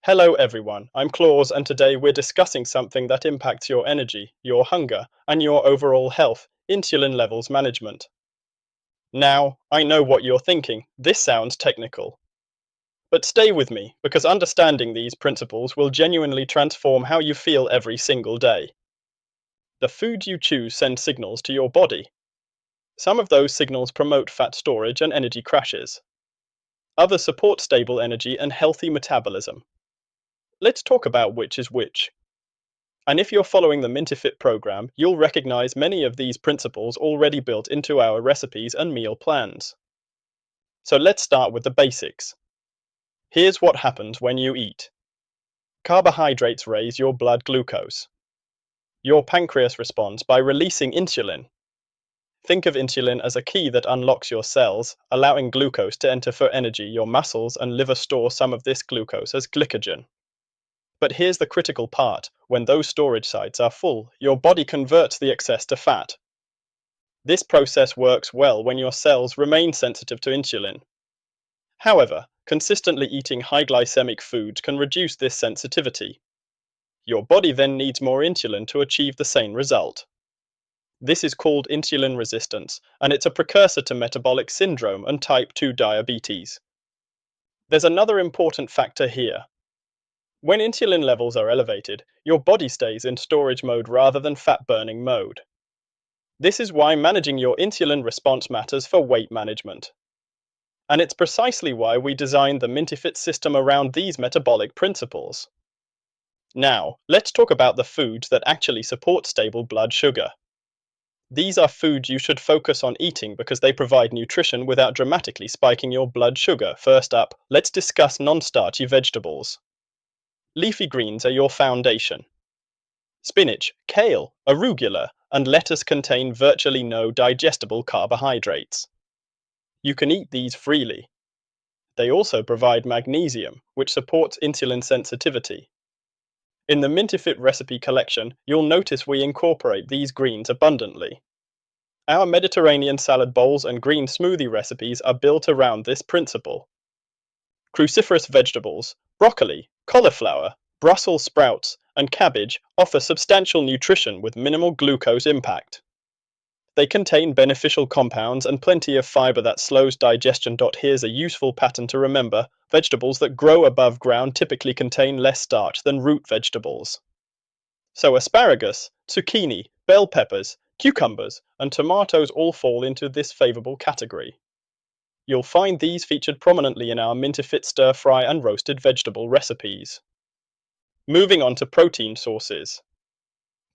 Hello everyone, I'm Claus and today we're discussing something that impacts your energy, your hunger, and your overall health, insulin levels management. Now, I know what you're thinking, this sounds technical. But stay with me, because understanding these principles will genuinely transform how you feel every single day. The food you choose sends signals to your body. Some of those signals promote fat storage and energy crashes. Others support stable energy and healthy metabolism. Let's talk about which is which. And if you're following the Mintifit program, you'll recognize many of these principles already built into our recipes and meal plans. So let's start with the basics. Here's what happens when you eat. Carbohydrates raise your blood glucose. Your pancreas responds by releasing insulin. Think of insulin as a key that unlocks your cells, allowing glucose to enter for energy. Your muscles and liver store some of this glucose as glycogen. But here's the critical part. When those storage sites are full, your body converts the excess to fat. This process works well when your cells remain sensitive to insulin. However, consistently eating high glycemic foods can reduce this sensitivity. Your body then needs more insulin to achieve the same result. This is called insulin resistance, and it's a precursor to metabolic syndrome and type 2 diabetes. There's another important factor here. When insulin levels are elevated, your body stays in storage mode rather than fat-burning mode. This is why managing your insulin response matters for weight management. And it's precisely why we designed the Mintifit system around these metabolic principles. Now, let's talk about the foods that actually support stable blood sugar. These are foods you should focus on eating because they provide nutrition without dramatically spiking your blood sugar. First up, let's discuss non-starchy vegetables. Leafy greens are your foundation. Spinach, kale, arugula, and lettuce contain virtually no digestible carbohydrates. You can eat these freely. They also provide magnesium, which supports insulin sensitivity. In the Mintifit recipe collection, you'll notice we incorporate these greens abundantly. Our Mediterranean salad bowls and green smoothie recipes are built around this principle. Cruciferous vegetables, broccoli, cauliflower, Brussels sprouts, and cabbage offer substantial nutrition with minimal glucose impact. They contain beneficial compounds and plenty of fiber that slows digestion. Here's a useful pattern to remember. Vegetables that grow above ground typically contain less starch than root vegetables. So asparagus, zucchini, bell peppers, cucumbers, and tomatoes all fall into this favorable category. You'll find these featured prominently in our Mintifit stir-fry and roasted vegetable recipes. Moving on to protein sources.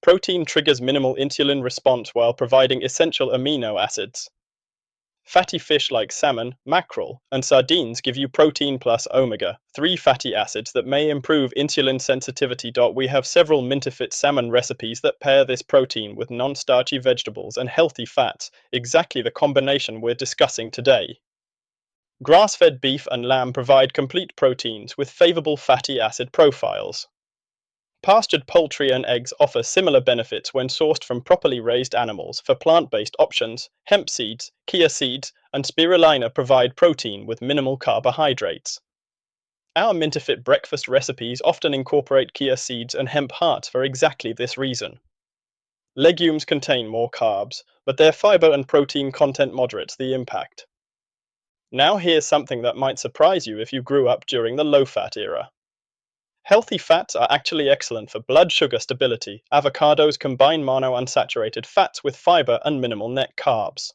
Protein triggers minimal insulin response while providing essential amino acids. Fatty fish like salmon, mackerel, and sardines give you protein plus omega-3 fatty acids that may improve insulin sensitivity. We have several Mintifit salmon recipes that pair this protein with non-starchy vegetables and healthy fats, exactly the combination we're discussing today. Grass-fed beef and lamb provide complete proteins with favorable fatty acid profiles. Pastured poultry and eggs offer similar benefits when sourced from properly raised animals. For plant-based options, hemp seeds, chia seeds, and spirulina provide protein with minimal carbohydrates. Our Mintifit breakfast recipes often incorporate chia seeds and hemp hearts for exactly this reason. Legumes contain more carbs, but their fiber and protein content moderates the impact. Now here's something that might surprise you if you grew up during the low-fat era. Healthy fats are actually excellent for blood sugar stability. Avocados combine monounsaturated fats with fiber and minimal net carbs.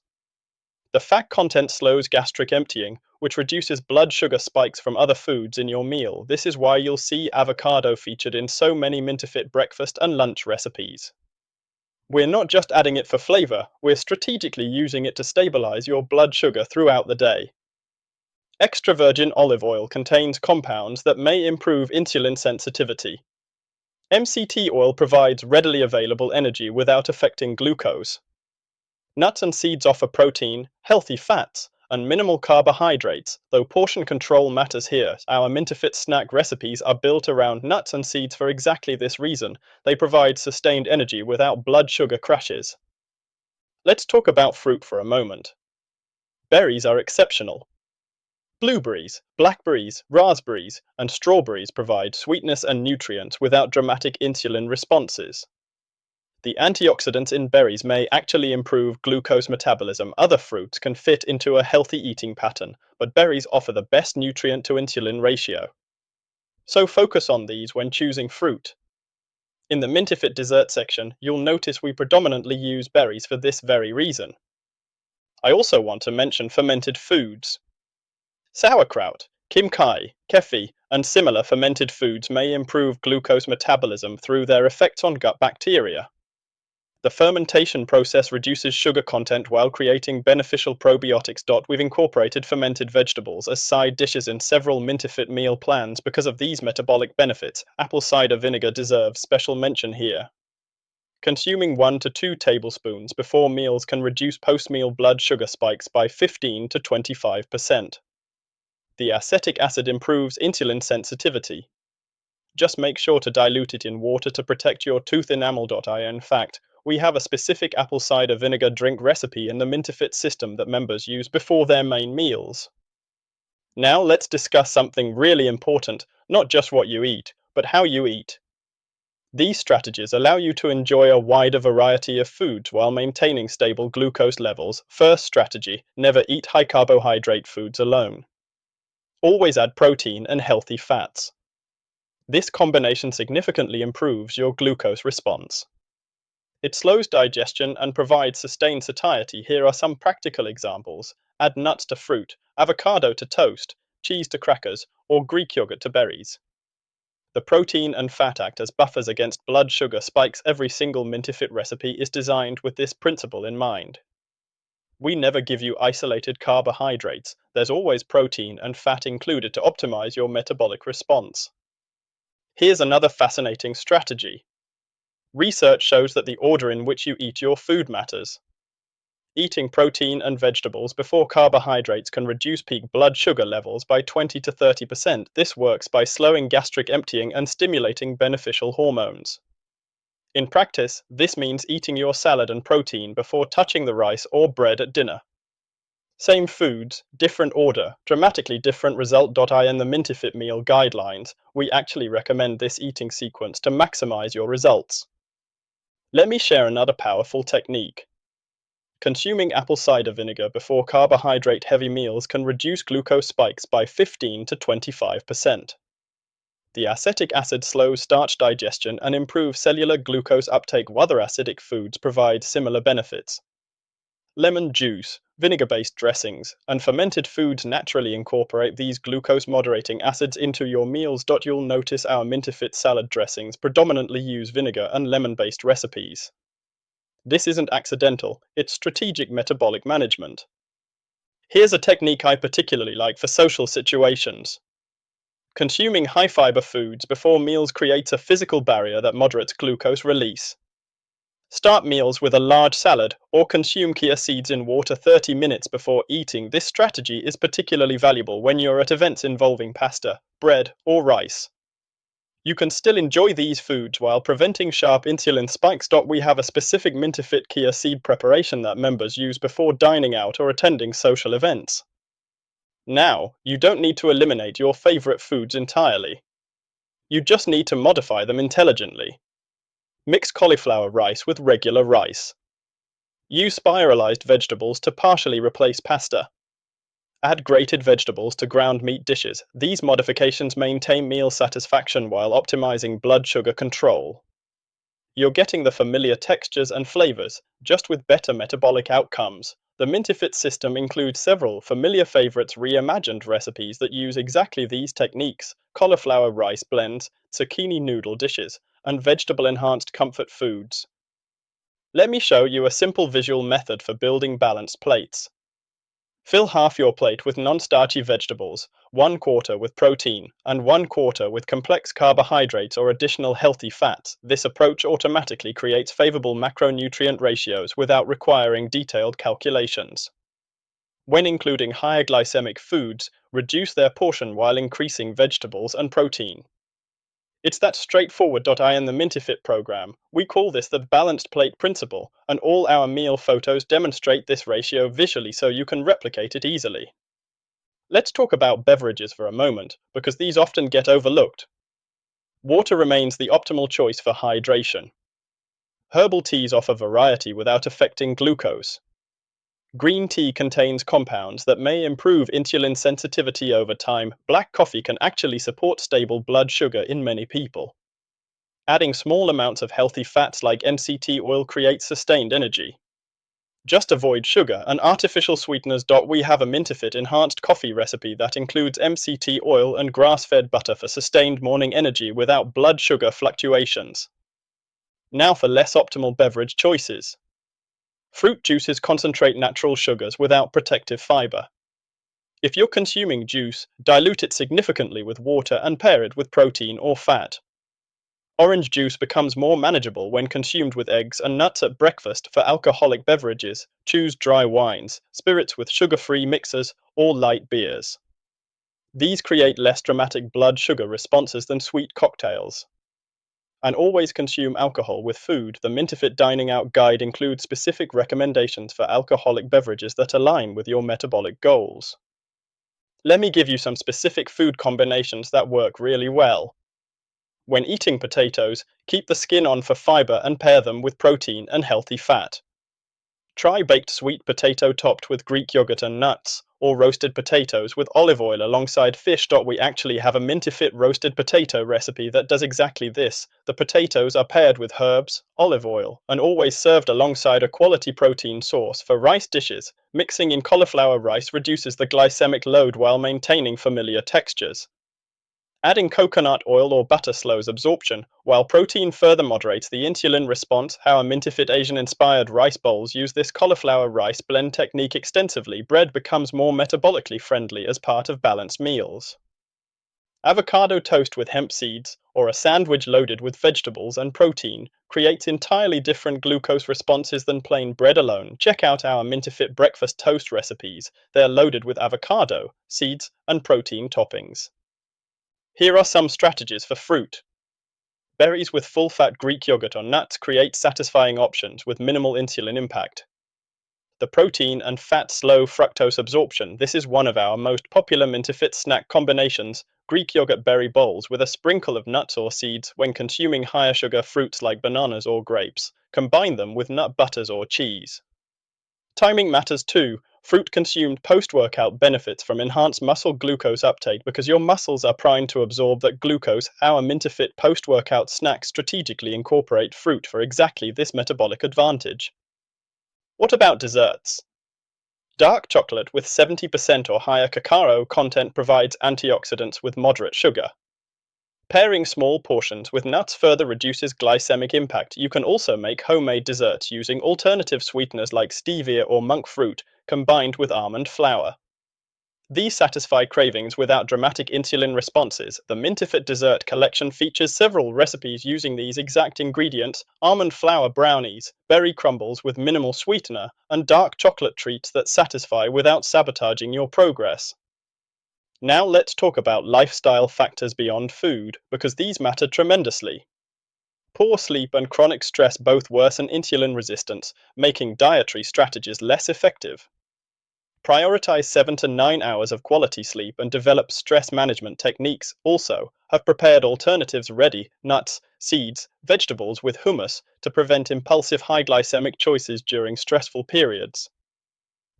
The fat content slows gastric emptying, which reduces blood sugar spikes from other foods in your meal. This is why you'll see avocado featured in so many Mintifit breakfast and lunch recipes. We're not just adding it for flavor, we're strategically using it to stabilize your blood sugar throughout the day. Extra virgin olive oil contains compounds that may improve insulin sensitivity. MCT oil provides readily available energy without affecting glucose. Nuts and seeds offer protein, healthy fats, and minimal carbohydrates, though portion control matters here. Our Mintifit snack recipes are built around nuts and seeds for exactly this reason. They provide sustained energy without blood sugar crashes. Let's talk about fruit for a moment. Berries are exceptional. Blueberries, blackberries, raspberries, and strawberries provide sweetness and nutrients without dramatic insulin responses. The antioxidants in berries may actually improve glucose metabolism. Other fruits can fit into a healthy eating pattern, but berries offer the best nutrient to insulin ratio. So focus on these when choosing fruit. In the Mintifit dessert section, you'll notice we predominantly use berries for this very reason. I also want to mention fermented foods. Sauerkraut, kimchi, kefir, and similar fermented foods may improve glucose metabolism through their effects on gut bacteria. The fermentation process reduces sugar content while creating beneficial probiotics. We've incorporated fermented vegetables as side dishes in several Mintifit meal plans because of these metabolic benefits. Apple cider vinegar deserves special mention here. Consuming 1 to 2 tablespoons before meals can reduce post-meal blood sugar spikes by 15 to 25%. The acetic acid improves insulin sensitivity. Just make sure to dilute it in water to protect your tooth enamel. In fact, we have a specific apple cider vinegar drink recipe in the Mintifit system that members use before their main meals. Now let's discuss something really important, not just what you eat, but how you eat. These strategies allow you to enjoy a wider variety of foods while maintaining stable glucose levels. First strategy, never eat high carbohydrate foods alone. Always add protein and healthy fats. This combination significantly improves your glucose response. It slows digestion and provides sustained satiety. Here are some practical examples. Add nuts to fruit, avocado to toast, cheese to crackers, or Greek yogurt to berries. The protein and fat act as buffers against blood sugar spikes. Every single Mintifit recipe is designed with this principle in mind. We never give you isolated carbohydrates. There's always protein and fat included to optimize your metabolic response. Here's another fascinating strategy. Research shows that the order in which you eat your food matters. Eating protein and vegetables before carbohydrates can reduce peak blood sugar levels by 20 to 30%. This works by slowing gastric emptying and stimulating beneficial hormones. In practice, this means eating your salad and protein before touching the rice or bread at dinner. Same foods, different order, dramatically different result. In the Mintifit meal guidelines, we actually recommend this eating sequence to maximize your results. Let me share another powerful technique. Consuming apple cider vinegar before carbohydrate-heavy meals can reduce glucose spikes by 15 to 25%. The acetic acid slows starch digestion and improves cellular glucose uptake. Other acidic foods provide similar benefits. Lemon juice, vinegar-based dressings, and fermented foods naturally incorporate these glucose-moderating acids into your meals. You'll notice our Mintifit salad dressings predominantly use vinegar and lemon-based recipes. This isn't accidental, it's strategic metabolic management. Here's a technique I particularly like for social situations. Consuming high-fiber foods before meals creates a physical barrier that moderates glucose release. Start meals with a large salad or consume chia seeds in water 30 minutes before eating. This strategy is particularly valuable when you're at events involving pasta, bread, or rice. You can still enjoy these foods while preventing sharp insulin spikes. We have a specific Mintifit chia seed preparation that members use before dining out or attending social events. Now, you don't need to eliminate your favorite foods entirely. You just need to modify them intelligently. Mix cauliflower rice with regular rice. Use spiralized vegetables to partially replace pasta. Add grated vegetables to ground meat dishes. These modifications maintain meal satisfaction while optimizing blood sugar control. You're getting the familiar textures and flavors, just with better metabolic outcomes. The Mintifit system includes several familiar favorites reimagined recipes that use exactly these techniques: cauliflower rice blends, zucchini noodle dishes, and vegetable-enhanced comfort foods. Let me show you a simple visual method for building balanced plates. Fill half your plate with non-starchy vegetables, 1/4 with protein, and 1/4 with complex carbohydrates or additional healthy fats. This approach automatically creates favorable macronutrient ratios without requiring detailed calculations. When including higher glycemic foods, reduce their portion while increasing vegetables and protein. It's that straightforward. In the Mintifit program, we call this the balanced plate principle, and all our meal photos demonstrate this ratio visually so you can replicate it easily. Let's talk about beverages for a moment, because these often get overlooked. Water remains the optimal choice for hydration. Herbal teas offer variety without affecting glucose. Green tea contains compounds that may improve insulin sensitivity over time. Black coffee can actually support stable blood sugar in many people. Adding small amounts of healthy fats like MCT oil creates sustained energy. Just avoid sugar and artificial sweeteners. We have a Mintifit enhanced coffee recipe that includes MCT oil and grass-fed butter for sustained morning energy without blood sugar fluctuations. Now for less optimal beverage choices. Fruit juices concentrate natural sugars without protective fiber. If you're consuming juice, dilute it significantly with water and pair it with protein or fat. Orange juice becomes more manageable when consumed with eggs and nuts at breakfast. For alcoholic beverages, choose dry wines, spirits with sugar-free mixers, or light beers. These create less dramatic blood sugar responses than sweet cocktails. And always consume alcohol with food. The Mintifit Dining Out Guide includes specific recommendations for alcoholic beverages that align with your metabolic goals. Let me give you some specific food combinations that work really well. When eating potatoes, keep the skin on for fiber and pair them with protein and healthy fat. Try baked sweet potato topped with Greek yogurt and nuts, or roasted potatoes with olive oil alongside fish. We actually have a Mintifit roasted potato recipe that does exactly this. The potatoes are paired with herbs, olive oil, and always served alongside a quality protein source. For rice dishes, mixing in cauliflower rice reduces the glycemic load while maintaining familiar textures. Adding coconut oil or butter slows absorption, while protein further moderates the insulin response. Our Mintifit Asian-inspired rice bowls use this cauliflower rice blend technique extensively. Bread becomes more metabolically friendly as part of balanced meals. Avocado toast with hemp seeds, or a sandwich loaded with vegetables and protein, creates entirely different glucose responses than plain bread alone. Check out our Mintifit breakfast toast recipes. They're loaded with avocado, seeds, and protein toppings. Here are some strategies for fruit. Berries with full-fat Greek yogurt or nuts create satisfying options with minimal insulin impact. The protein and fat slow fructose absorption. This is one of our most popular Mintifit snack combinations. Greek yogurt berry bowls with a sprinkle of nuts or seeds. When consuming higher sugar fruits like bananas or grapes, combine them with nut butters or cheese. Timing matters too. Fruit consumed post-workout benefits from enhanced muscle glucose uptake because your muscles are primed to absorb that glucose. Our Mintifit post-workout snacks strategically incorporate fruit for exactly this metabolic advantage. What about desserts? Dark chocolate with 70% or higher cacao content provides antioxidants with moderate sugar. Pairing small portions with nuts further reduces glycemic impact. You can also make homemade desserts using alternative sweeteners like stevia or monk fruit combined with almond flour. These satisfy cravings without dramatic insulin responses. The Mintifit dessert collection features several recipes using these exact ingredients: almond flour brownies, berry crumbles with minimal sweetener, and dark chocolate treats that satisfy without sabotaging your progress. Now let's talk about lifestyle factors beyond food, because these matter tremendously. Poor sleep and chronic stress both worsen insulin resistance, making dietary strategies less effective. Prioritize 7 to 9 hours of quality sleep and develop stress management techniques. Also, have prepared alternatives ready: nuts, seeds, vegetables with hummus to prevent impulsive high glycemic choices during stressful periods.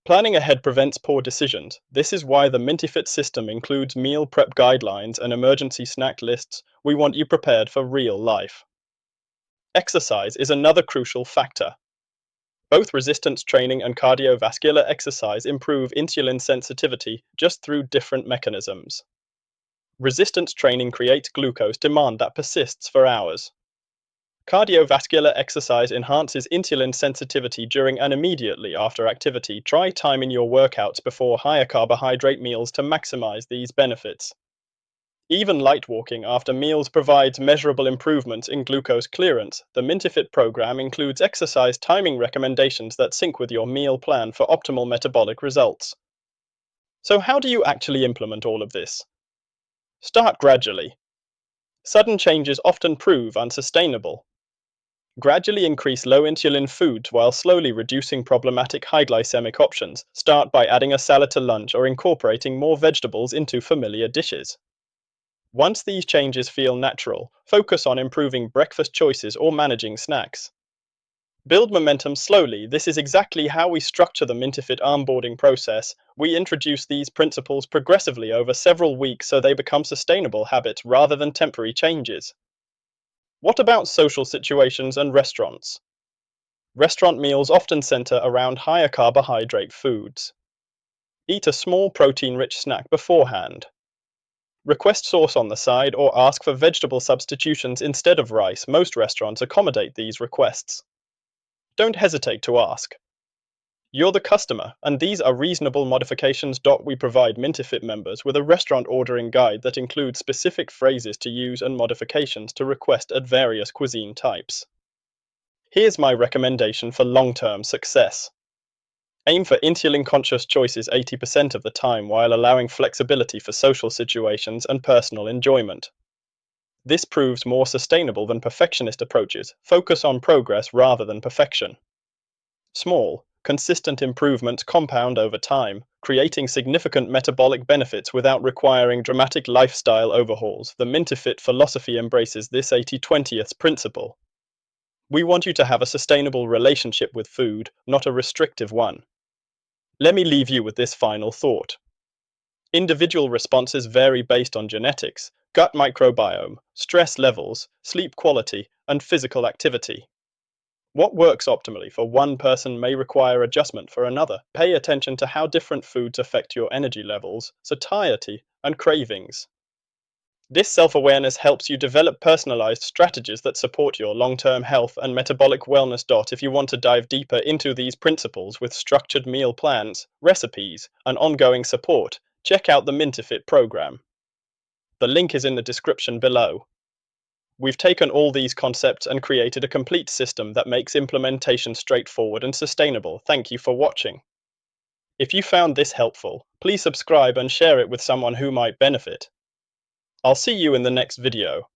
Planning ahead prevents poor decisions. This is why the Mintifit system includes meal prep guidelines and emergency snack lists. We want you prepared for real life. Exercise is another crucial factor. Both resistance training and cardiovascular exercise improve insulin sensitivity just through different mechanisms. Resistance training creates glucose demand that persists for hours. Cardiovascular exercise enhances insulin sensitivity during and immediately after activity. Try timing your workouts before higher carbohydrate meals to maximize these benefits. Even light walking after meals provides measurable improvements in glucose clearance. The Mintifit program includes exercise timing recommendations that sync with your meal plan for optimal metabolic results. So how do you actually implement all of this? Start gradually. Sudden changes often prove unsustainable. Gradually increase low insulin foods while slowly reducing problematic high glycemic options. Start by adding a salad to lunch or incorporating more vegetables into familiar dishes. Once these changes feel natural, focus on improving breakfast choices or managing snacks. Build momentum slowly. This is exactly how we structure the Mintifit onboarding process. We introduce these principles progressively over several weeks so they become sustainable habits rather than temporary changes. What about social situations and restaurants? Restaurant meals often center around higher carbohydrate foods. Eat a small protein-rich snack beforehand. Request sauce on the side or ask for vegetable substitutions instead of rice. Most restaurants accommodate these requests. Don't hesitate to ask. You're the customer, and these are reasonable modifications. We provide Mintifit members with a restaurant ordering guide that includes specific phrases to use and modifications to request at various cuisine types. Here's my recommendation for long-term success. Aim for insulin-conscious choices 80% of the time while allowing flexibility for social situations and personal enjoyment. This proves more sustainable than perfectionist approaches. Focus on progress rather than perfection. Small, consistent improvements compound over time, creating significant metabolic benefits without requiring dramatic lifestyle overhauls. The Mintifit philosophy embraces this 80/20th principle. We want you to have a sustainable relationship with food, not a restrictive one. Let me leave you with this final thought. Individual responses vary based on genetics, gut microbiome, stress levels, sleep quality, and physical activity. What works optimally for one person may require adjustment for another. Pay attention to how different foods affect your energy levels, satiety, and cravings. This self-awareness helps you develop personalized strategies that support your long-term health and metabolic wellness. If you want to dive deeper into these principles with structured meal plans, recipes, and ongoing support, check out the Mintifit program. The link is in the description below. We've taken all these concepts and created a complete system that makes implementation straightforward and sustainable. Thank you for watching. If you found this helpful, please subscribe and share it with someone who might benefit. I'll see you in the next video.